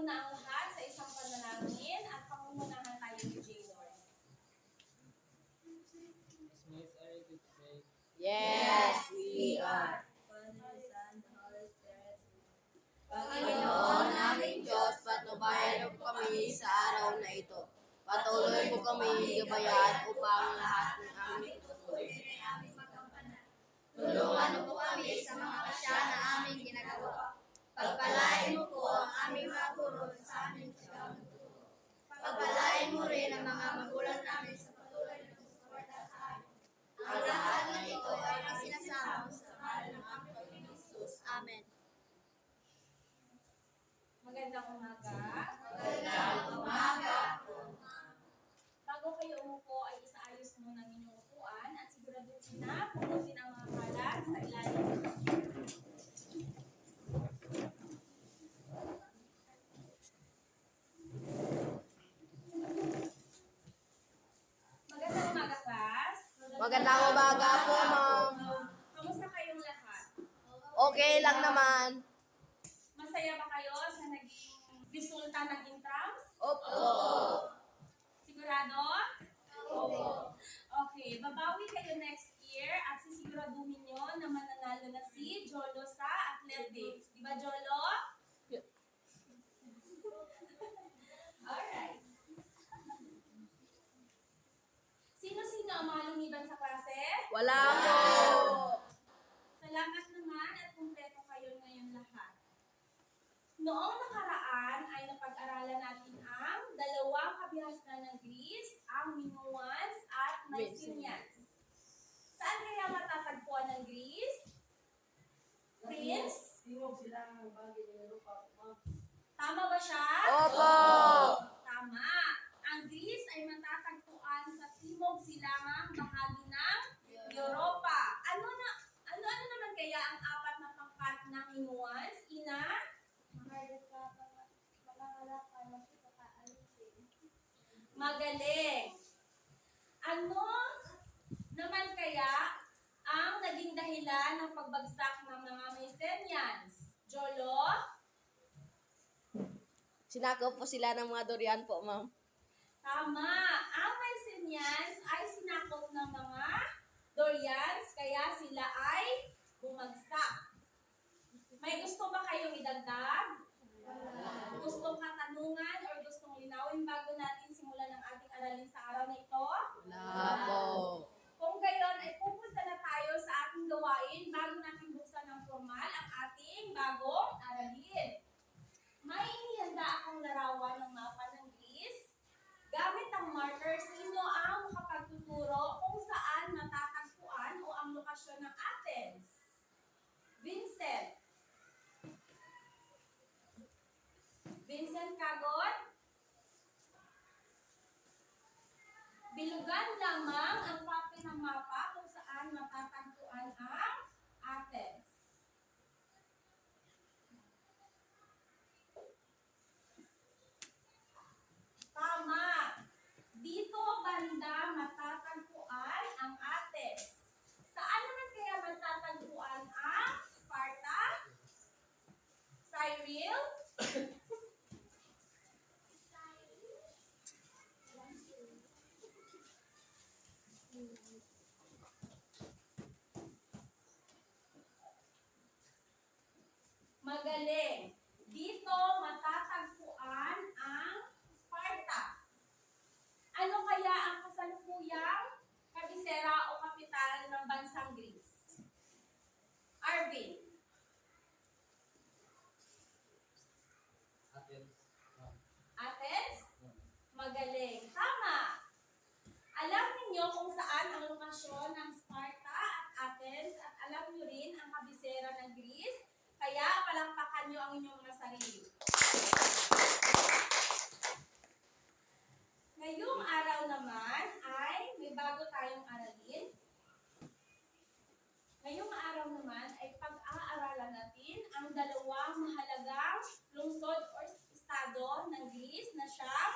muna ang lahat sa isang panalangin at pangungunahan tayo ni J-Lord. Miss, are you ready to pray? Yes, we are. Panginoon naming Diyos, patnubayan mo kami sa araw na ito. Patuloy mo kami gabayan upang lahat ng aming tutuloy ay aming magampanan. Tulungan mo po kami sa mga pasya na aming ginagawa. Pagpalain mo po ang aming mga guro sa aming sigaw ng tuturo. Pagpalain mo rin ang mga magulang namin sa patuloy na susuporta sa amin. Ang lahat ng ito ay ang sinasama sa ngalan ng aming Panginoon Jesus. Amen. Magandang umaga. Magandang umaga. Bago kayo umupo ay isaayos muna ng inyong upuan at siguraduhin na punutin ang mga kalat sa ilalim. Magandang umaga, class. Magandang umaga po, ma'am. Kamusta kayong lahat? Okay lang naman. Masaya ba kayo sa naging resulta ng intrams? Opo. Sigurado? Opo. Okay, babawi kayo next year at sisiguraduhin nyo na mananalo na si Jolo sa athletics. Di ba, Jolo? Alright. Sino-sino ang mga lumiban sa klase? Wala po. Salamat naman at kumpleto kayo ngayon lahat. Noong nakaraan ay napag-aralan natin ang dalawang kabihasnan ng Greece, ang Minoans at Mycenaeans. Saan kaya matatagpuan ng Greece? Prince? Tama ba siya? Opo. Tama. Ang Greece ay matatagpuan sa timog silangang bahagi ng Europa. Ano naman kaya ang apat na pangkat ng Minoans? Ina? Magaling. Ano naman kaya ang naging dahilan ng pagbagsak ng mga Mycenaeans? Jolo? Sinakop po sila ng mga durian po, ma'am. Tama. Ang Mycenaeans ay sinakop ng mga Dorians, kaya sila ay bumagsak. May gusto ba kayong idagdag? Gustong katanungan or gustong linawin bago natin simulan ang ating aralin sa araw na ito? Wala po. Kung gayon ay pupunta na tayo sa ating gawain bago natin buksan ng formal ang ating bagong aralin. May inihanda akong larawan ng mapa ng Greece. Gamit ang marker, sino ang makapagtuturo kung saan matatagpuan o ang lokasyon ng Athens? Vincent. Vincent Kagot? Bilugan lamang ang papel ng mapa kung saan matatagpuan ang Athens. Tama. Dito banda matatagpuan ang Athens. Saan naman kaya matatagpuan ang Sparta? Cyril? Magaling. Dito matatagpuan ang Sparta. Ano kaya ang kasalukuyang kabisera o kapital ng bansang Greece? Arvin. Athens. Athens? Magaling. Tama. Alam ninyo kung saan ang lokasyon ng Sparta at Athens at alam nyo rin ang kabisera ng Greece. Kaya palakpakan nyo ang inyong mga sarili. Ngayong araw naman ay may bago tayong aralin. Ngayong araw naman ay pag-aaralan natin ang dalawang mahalagang lungsod o estado ng Greece na siyang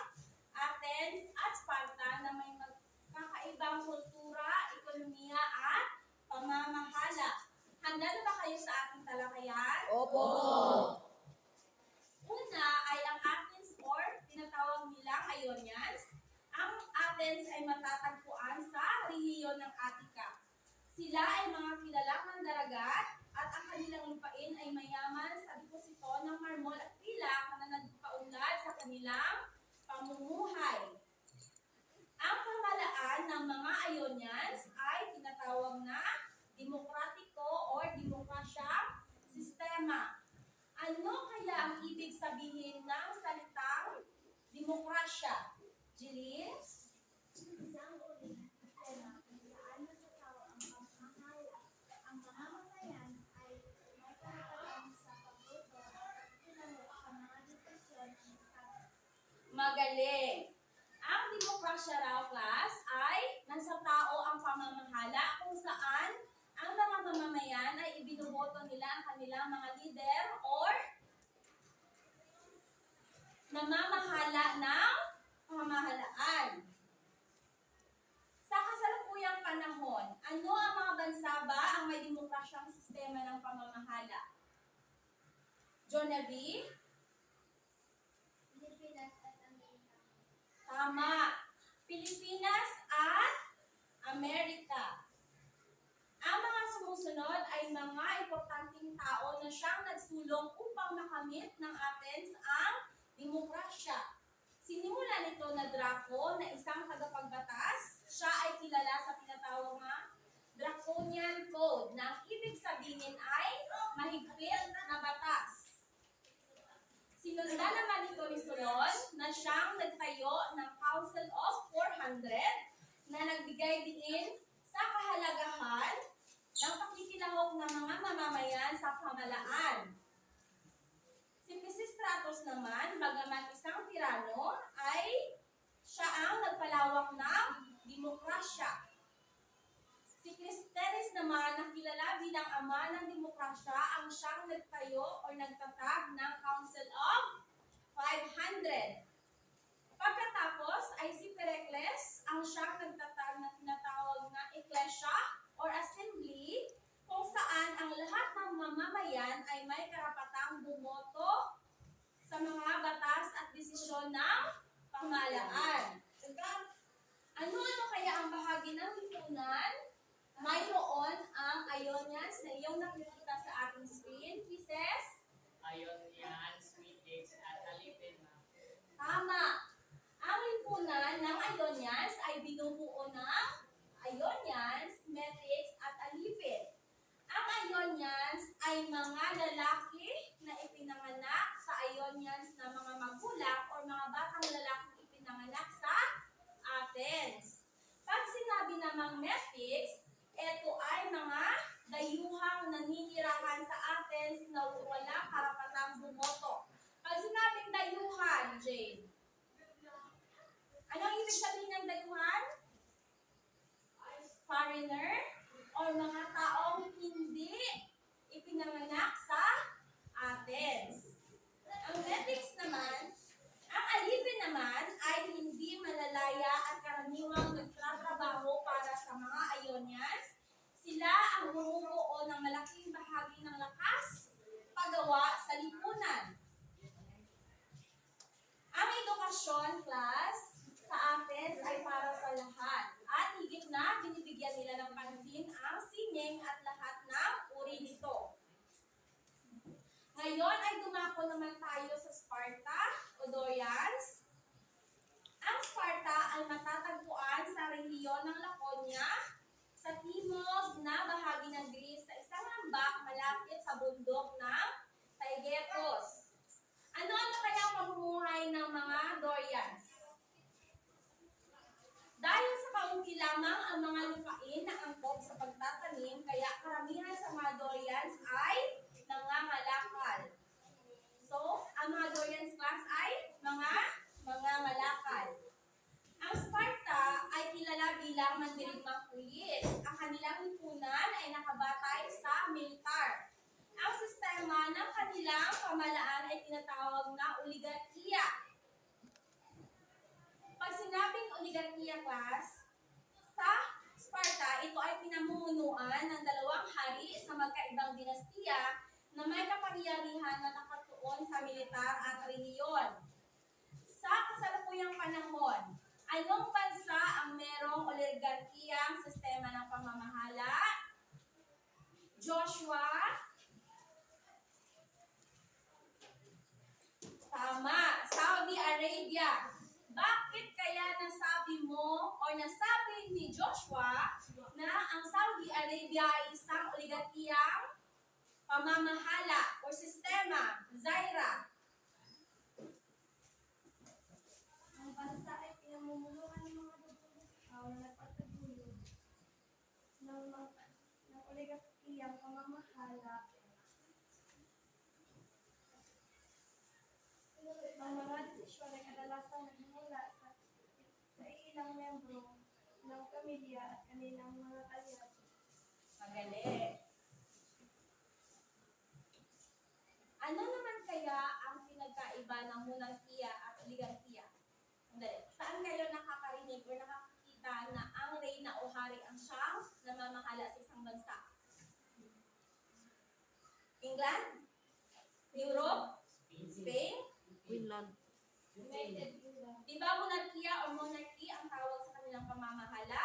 Athens at Sparta na may magkakaibang kultura, ekonomiya at pamamahala. Handa na ba kayo sa ating talakayan? Opo. Una ay ang ating Athens ay matatagpuan sa rehiyon ng Attica. Sila ay mga kilalang mandaragat at ang kanilang lupain ay mayaman sa deposito ng marmol at pilak na nagpaunlad sa kanilang pamumuhay. Ang pamahalaan ng mga Ionians ay tinatawag na demokratiko o demokrasya sistema. Ano kaya ang ibig sabihin ng salitang demokrasya? Jeline? Isang uri ng sistema kung saan natatao ang mamamayan ay may karapatan sa pagboto at pagtulungan sa mga desisyon ng Estado. Magaling! Ang demokrasya raw, class, ay nasa tao ang pamamahala kung saan ang mga mamamayan ay ibinuboto nila ang kanilang mga leader or namamahala ng pamahalaan. Sa kasalukuyang panahon, ano ang mga bansa ba ang may demokrasyang sistema ng pamamahala? Jonavi? Pilipinas at Amerika. Tama. Pilipinas at Amerika. Ang mga sumusunod ay mga importanteng tao na siyang nagsulong upang makamit ng Athens ang demokrasya. Sinimula nito na Draco na isang tagapagbatas. Siya ay kilala sa tinatawag na Draconian Code na ang ibig sabihin ay mahigpit na batas. Sinundan naman ito ni Solon na siyang nagtayo ng Council of 400 na nagbigay din sa kahalagahan ng pakikilahok ng mga mamamayan sa pamahalaan. Si Pisistratus naman, bagamat isang tirano, ay siya ang nagpalawak ng demokrasya. Si Clisthenes naman, na kilala bilang ama ng demokrasya, ang siyang nagtayo o nagtatag ng Council of 500. Pagkatapos ay si Pericles ang siyang nagtatag na tinatawag na Ecclesia or Assembly, kung saan ang lahat ng mamamayan ay may karapatang bumoto sa mga batas at desisyon ng pamahalaan. Ano-ano kaya ang bahagi ng lipunan? Mayroon ang Ionians na iyong nakikita sa ating screen. Pieces? Ionians, Metics, at Alipin, ma'am. Tama. Ang lipunan ng Ionians ay binubuo ng Ionians, Metics, at Alipin. Ang Ionians ay mga lalaki na ipinanganak sa Ionians na mga magulang o mga batang lalaki ipinanganak sa Athens. Pag sinabi namang Metics, ito ay mga dayuhang naninirahan sa Athens na walang karapatang bumoto. Pag sinabing dayuhan, Jane, anong ibig sabihin ng dayuhan? Foreigner or mga taong hindi ipinanganak sa Athens. Ang Metics naman, ang Alipin naman ay hindi malalaya at karaniwang nagtatrabaho para sa mga Ionians. Sila ang bumubuo ng malaking bahagi ng lakas paggawa sa lipunan. Ang edukasyon, class, sa Athens ay para sa lahat. At higit na binibigyan nila ng pansin ang sining at lahat ng uri nito. Ngayon ay dumako naman tayo sa Sparta o Dorians. Ang Sparta ay matatagpuan sa rehiyon ng Laconia sa timog na bahagi ng Greece sa isang lambak malapit sa bundok ng Taygetos. Ano-ano kaya ang pamumuhay ng mga Dorians? Dahil sa kaunti lamang ang mga lupain na angkop sa pagtatanim, kaya karamihan sa mga Dorians ay nangangalakal. So, ang mga Dorians class ay mga mangangalakal. Ang Sparta ay kilala bilang mandirigmang pulis. Ang kanilang lipunan ay nakabatay sa militar. Ang sistema ng kanilang pamahalaan ay tinatawag na oligarkiya. Pag sinabing oligarkiya, class, sa Sparta, ito ay pinamumunuan ng dalawang hari sa magkaibang dinastiya na may kapangyarihan na nakatuon sa militar at relihiyon. Sa kasalukuyang panahon, anong bansa ang anong oligarkiyang sistema ng pamamahala? Joshua? Tama. Saudi Arabia. Bakit kaya nasabi mo o nasabi ni Joshua na ang Saudi Arabia ay isang oligarkiyang pamamahala o sistema? Zaira? Ang bansa ay pinamumunuan ng mga dugong tao na nagpataguyod ng oligarkiyang pamamahala. Ang mga desisyon ay kadalasang nagmumula sa ilang membro ng pamilya at kanilang mga kalyado. Magaling. Ano naman kaya ang pinagkaiba ng monarkiya at oligarkiya? Sandali. Saan kayo nakakarinig o nakakita na ang reyna o hari ang siyang namamahala sa isang bansa? England? Europe? Spain? Finland. United Kingdom. Di ba monarkiya o monarchy ang tawag sa kanilang pamamahala?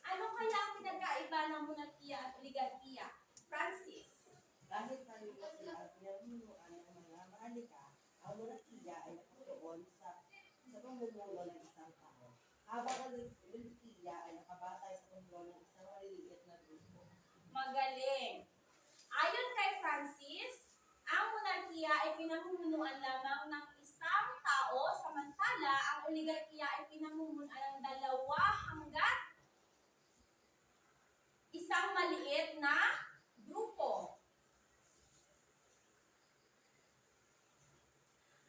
Ano kaya ang pinagkaiba ng monarkiya at oligarkiya? Francis? Kahit maliit sila at pinamunuan ng mga mahalika, ang monarkiya ay nakatuon sa pamumuno ng isang tao, habang ang oligarkiya ay nakabatay sa pamumuno ng isang maliliit na grupo. Magaling. Ayon kay Francis, ang monarkiya ay pinamumunuan lamang ng isang tao, samantala ang oligarkiya ay pinamumunuan ng dalawa hanggang isang maliit na grupo.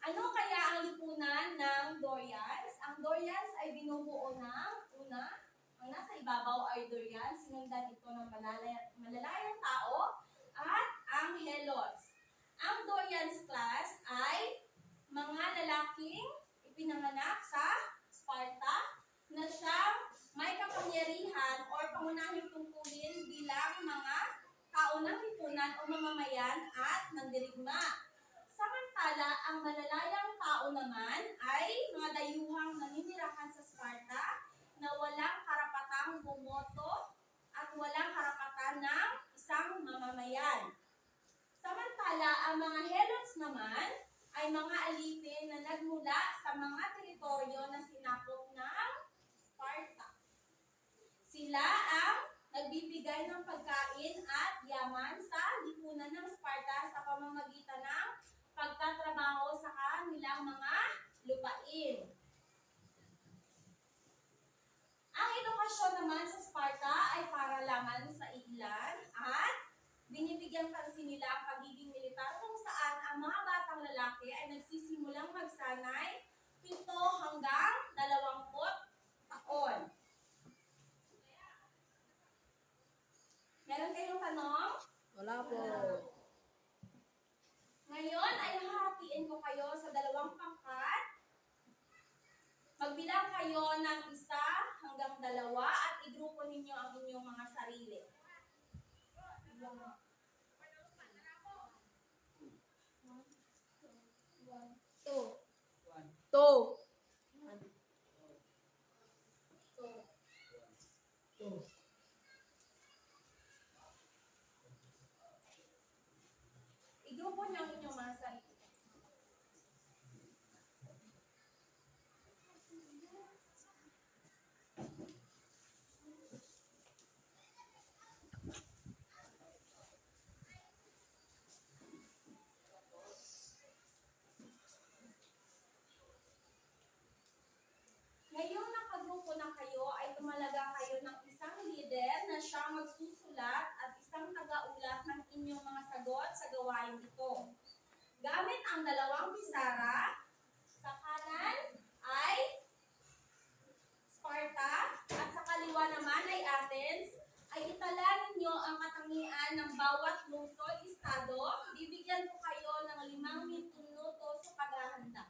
Ano kaya ang lipunan ng Dorians? Ang Dorians ay binubuo ng ang nasa ibabaw ay Dorian, sinundan ito ng malalayang tao at ang Helots. Ang Dorians class ay mga lalaking ipinanganak sa Sparta na siyang may kapangyarihan o pangunahing tungkulin bilang mga tao ng lipunan o mamamayan at mandirigma. Samantala, ang malalayang tao naman ay mga dayuhang naninirahan sa Sparta na walang karapatang bumoto at walang karapatan ng isang mamamayan. Samantala, ang mga Helots naman ay mga alipin na nagmula sa mga teritoryo na sinakop ng Sparta. Sila ang nagbibigay ng pagkain at yaman sa lipunan ng Sparta sa pamamagitan ng pagtatrabaho sa kanilang mga lupain. Ang edukasyon naman sa Sparta ay para lamang sa ilan at binibigyan pansin nila ang pagiging militar kung saan ang mga batang lalaki ay nagsisimulang magsanay 7 hanggang 20 taon. Meron kayong tanong? Wala po. Ngayon ay hahatiin ko kayo sa 2 pangkat. Magbilang kayo ng 1 hanggang 2 at igrupo ninyo ang inyong mga sarili. Two. Igrupo niyo ang inyong mga sarili. Ngayong nakagrupo na kayo ay tumalaga kayo ng isang leader na siyang magsusulat at isang tagaulat ng inyong mga sagot sa gawain ito. Gamit ang 2 pisara, sa kanan ay Sparta at sa kaliwa naman ay Athens, ay itala ninyo ang katangian ng bawat lungsod, estado. Bibigyan ko kayo ng 5 minuto sa paghahanda.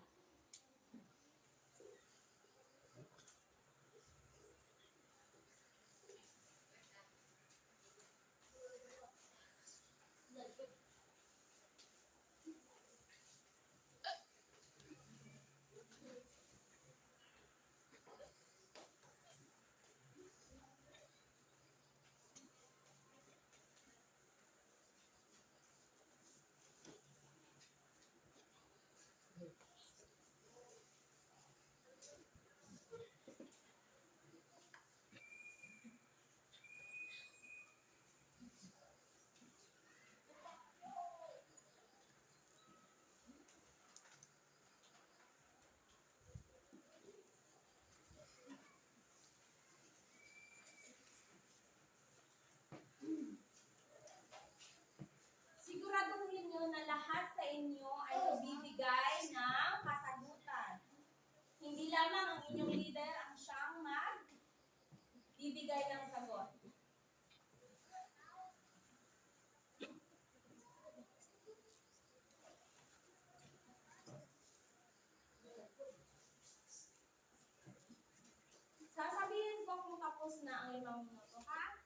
Siguraduhin nyo na lahat sa inyo ay magbibigay ng kasagutan. Hindi lamang ang inyong leader ang siyang magbibigay ng sagot. Sasabihin ko kung tapos na ang 5 minuto, ha?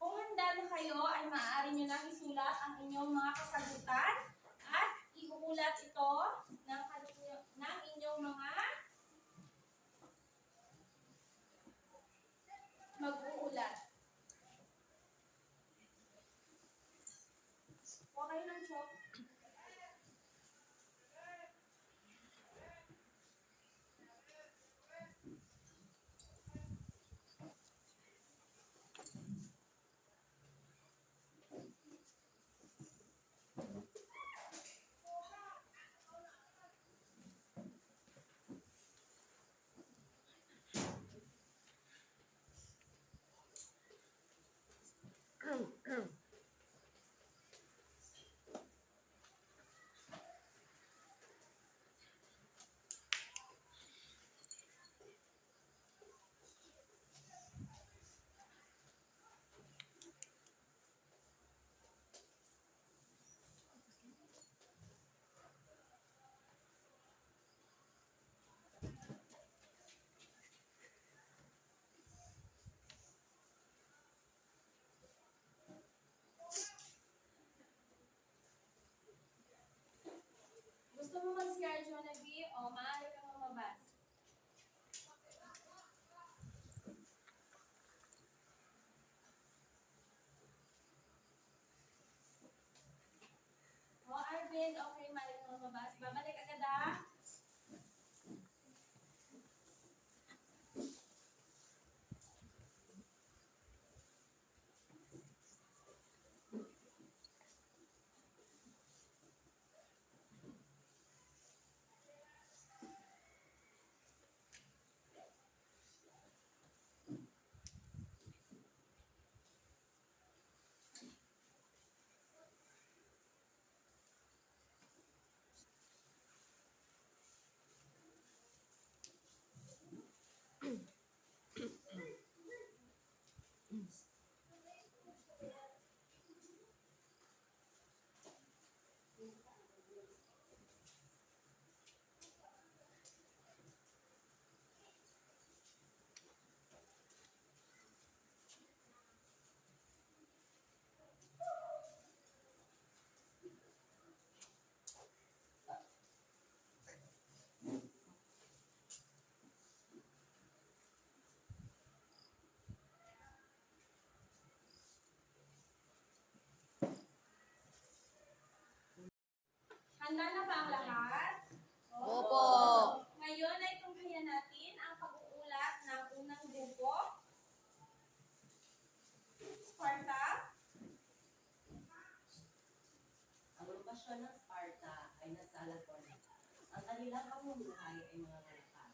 Kung handa na kayo, ay maaari nyo na isulat ang inyong mga kasagutan at iuulat ito ng inyong mga mag-uulat. Kuha kayo ng chalk. Gusto mo mag-CR Jonavi o maaari kang lumabas? O Arvin, okay, maaari kang lumabas. Babalik agad ah. Handa na ba ang lahat? Opo. Ngayon ay tunghayan natin ang pag-uulat ng unang grupo. Sparta. Ang lokasyon ng Sparta ay nasa Laconia. Ang kanilang pamumuhay ay mga galakad.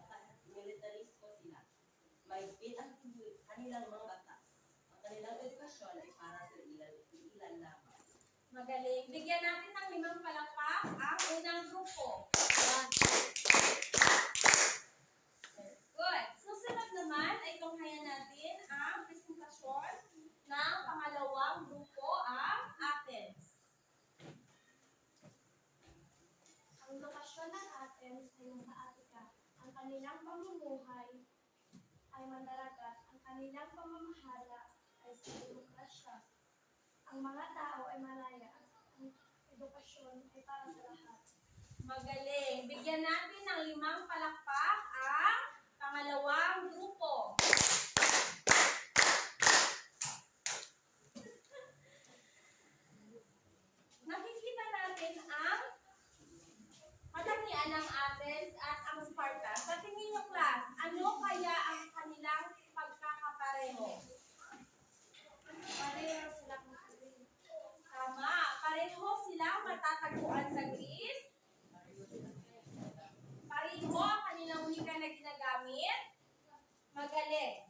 At militarist ko sila. Mahigpit ang kanilang mga batas. Ang kanilang edukasyon ay para sa ilan lamang. Magaling. Bigyan natin ng 5 palakpak ang unang grupo. Yan. kanilang pamumuhay ay mandaragat, ang kanilang pamamahala ay sa demokrasya. Ang mga tao ay malaya at ang edukasyon ay para sa lahat. Magaling. Bigyan natin ng 5 palakpak ang pangalawang grupo. Nakikita natin ang katangian ng Athens at ang Sparta. Sa tingin niyo, class, ano kaya ang kanilang pagkakapareho? Pareho silang magaling. Tama. Pareho silang matatagpuan sa Greece. Pareho ang kanilang wika na ginagamit. Magaling.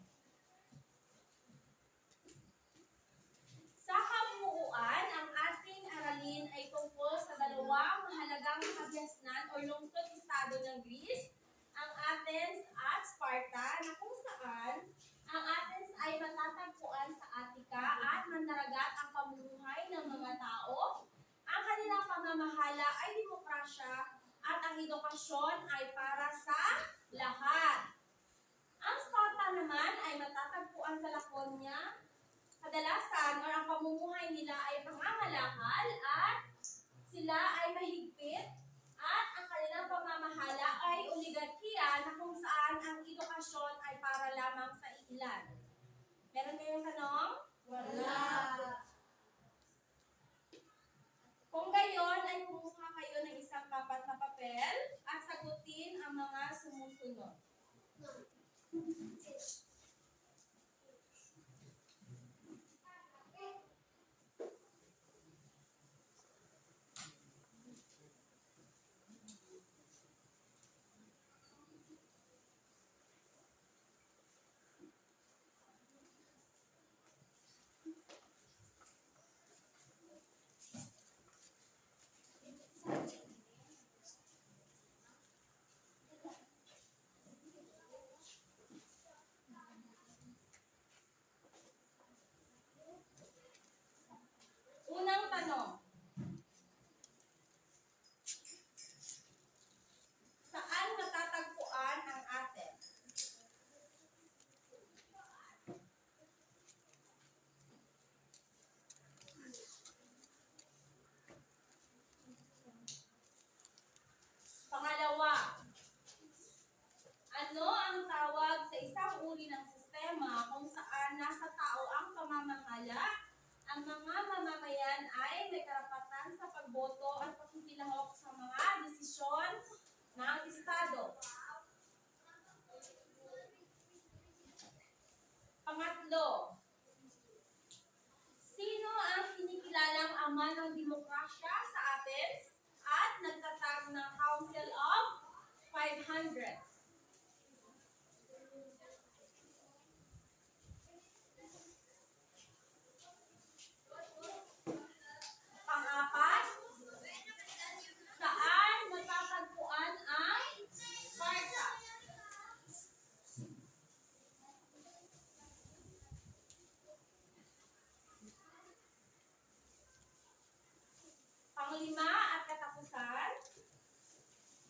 Sa kabuuan, ang ating aralin ay tungkol sa dalawang mahalagang kabyasnan o lungsod-estado ng Greece, ang Athens at Sparta, na kung saan ang Athens ay matatagpuan sa Attica at mandaragat ang pamumuhay ng mga tao. Ang kanilang pamamahala ay demokrasya at ang edukasyon ay para sa lahat. Ang Sparta naman ay matatagpuan sa Laconia. Kadalasan, ang pamumuhay nila ay pangangalakal at sila ay mahigpit at ang kanilang pamamahala ay oligarkiya na kung saan ang edukasyon ay para lamang sa ilan. Meron kayong tanong? Wala. Kung gayon ay kumuha kayo ng isang 4 na papel at sagutin ang mga sumusunod. Unang tanong. Saan matatagpuan ang Athens? Pangalawa, ano ang tawag sa isang uri ng sistema kung saan nasa tao ang pamamahala? Ang mga mamamayan ay may karapatan sa pagboto at pakikilahok sa mga desisyon ng Estado. Pangatlo, sino ang kinikilalang ama ng demokrasya sa Athens at nagtatag ng Council of 500? Pang-apat, saan matatagpuan ang Sparta? Panglima at katapusan,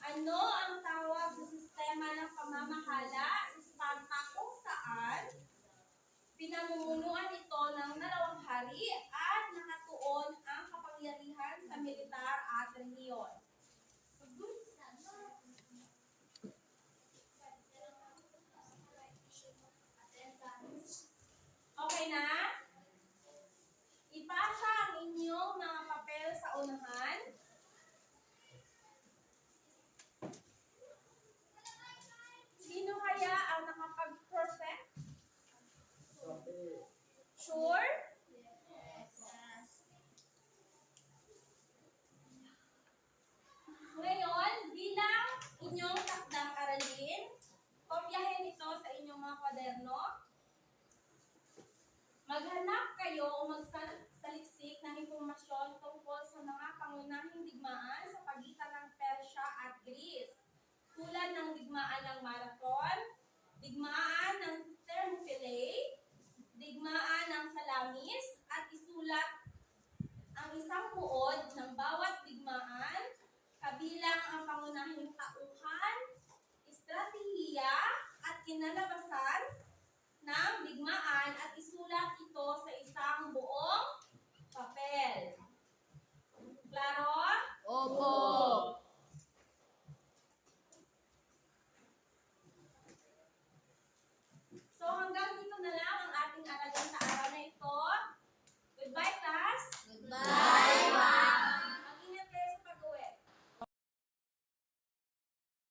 ano ang tawag sa sistema ng pamamahala sa Sparta kung saan pinamumunuan ito ng 2 hari at nakatuon ang kapangyarihan sa militar at rehiyon? Okay na? Ipasa ang inyong mga papel sa unahan. Sino kaya ang nakapag-perfect? Sure? Ngayon, bilang inyong takdang aralin, kopyahin ito sa inyong mga kwaderno. Maghanap kayo o magsaliksik ng impormasyon tungkol sa mga pangunahing digmaan sa pagitan ng Persya at Greece, tulad ng digmaan ng Marathon, digmaan ng Thermopylae, digmaan ng Salamis, at isulat ang isang buod ng bawat digmaan, kabilang ang pangunahing tauhan, estratehiya, kinalabasan ng digmaan at isulat